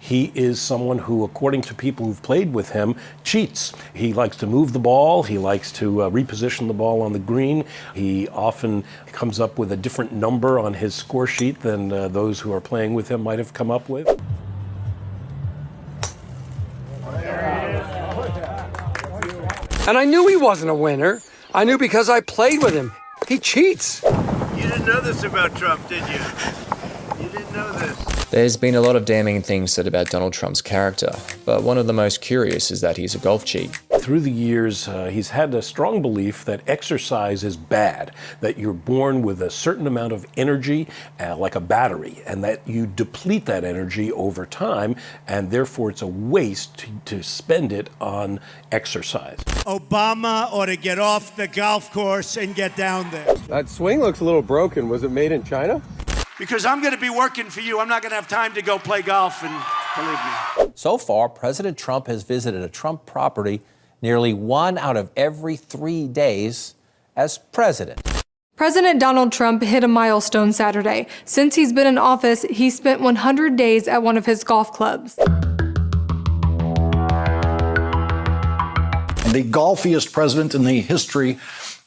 He is someone who, according to people who've played with him, cheats. He likes to move the ball. He likes to reposition the ball on the green. He often comes up with a different number on his score sheet than those who are playing with him might have come up with. And I knew he wasn't a winner. I knew because I played with him. He cheats. You didn't know this about Trump, did you? You didn't know this. There's been a lot of damning things said about Donald Trump's character, but one of the most curious is that he's a golf cheat. Through the years, he's had a strong belief that exercise is bad, that you're born with a certain amount of energy, like a battery, and that you deplete that energy over time, and therefore it's a waste to spend it on exercise. Obama ought to get off the golf course and get down there. That swing looks a little broken. Was it made in China? Because I'm going to be working for you. I'm not going to have time to go play golf, and believe me. So far, President Trump has visited a Trump property nearly 1 out of every 3 days as president. President Donald Trump hit a milestone Saturday. Since he's been in office, he spent 100 days at one of his golf clubs. The golfiest president in the history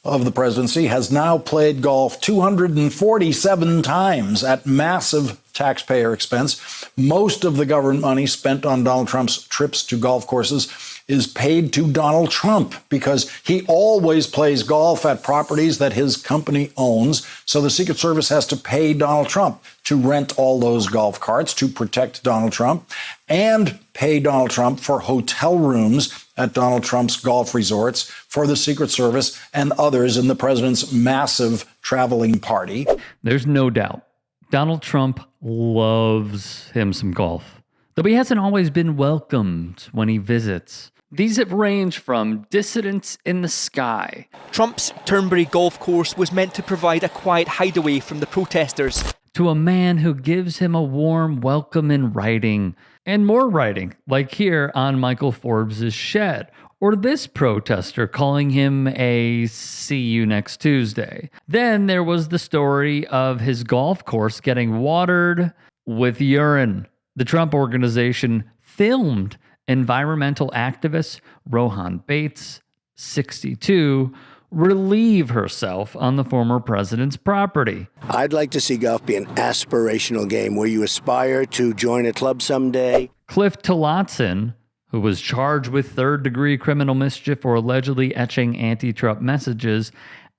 of the presidency has now played golf 247 times at massive taxpayer expense. Most of the government money spent on Donald Trump's trips to golf courses is paid to Donald Trump because he always plays golf at properties that his company owns. So the Secret Service has to pay Donald Trump to rent all those golf carts to protect Donald Trump and pay Donald Trump for hotel rooms at Donald Trump's golf resorts for the Secret Service and others in the president's massive traveling party. There's no doubt Donald Trump loves him some golf, though he hasn't always been welcomed when he visits. These have ranged from dissidents in the sky. Trump's Turnberry golf course was meant to provide a quiet hideaway from the protesters. To a man who gives him a warm welcome in writing, and more writing, like here on Michael Forbes' shed, or this protester calling him a "see you next Tuesday." Then there was the story of his golf course getting watered with urine. The Trump Organization filmed environmental activist Rohan Bates, 62, relieve herself on the former president's property. I'd like to see golf be an aspirational game where you aspire to join a club someday. Cliff Tillotson, who was charged with third-degree criminal mischief for allegedly etching anti-Trump messages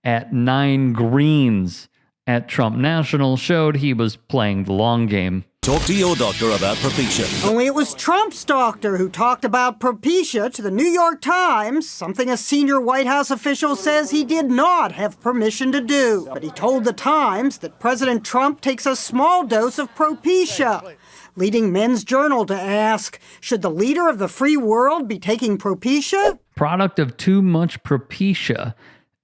at 9 greens at Trump National, showed he was playing the long game. Talk to your doctor about Propecia. Only it was Trump's doctor who talked about Propecia to the New York Times, something a senior White House official says he did not have permission to do. But he told the Times that President Trump takes a small dose of Propecia, leading Men's Journal to ask, should the leader of the free world be taking Propecia? Product of too much Propecia,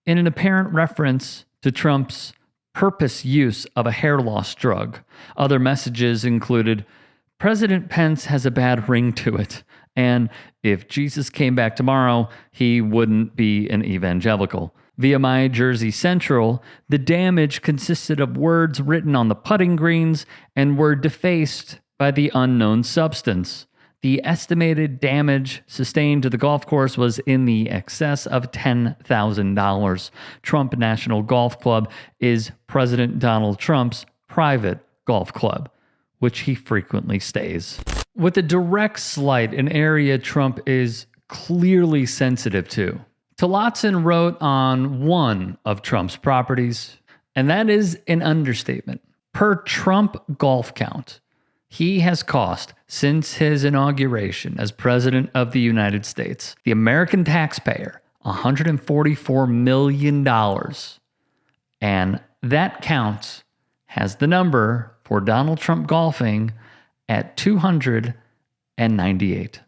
in an apparent reference to Trump's purpose use of a hair loss drug. Other messages included, President Pence has a bad ring to it, and if Jesus came back tomorrow, he wouldn't be an evangelical. Via My Jersey Central, the damage consisted of words written on the putting greens and were defaced by the unknown substance. The estimated damage sustained to the golf course was in the excess of $10,000. Trump National Golf Club is President Donald Trump's private golf club, which he frequently stays. With a direct slight, an area Trump is clearly sensitive to. Tillotson wrote on one of Trump's properties, and that is an understatement. Per Trump golf count, he has cost, since his inauguration as President of the United States, the American taxpayer, $144 million. And that count has the number for Donald Trump golfing at 298.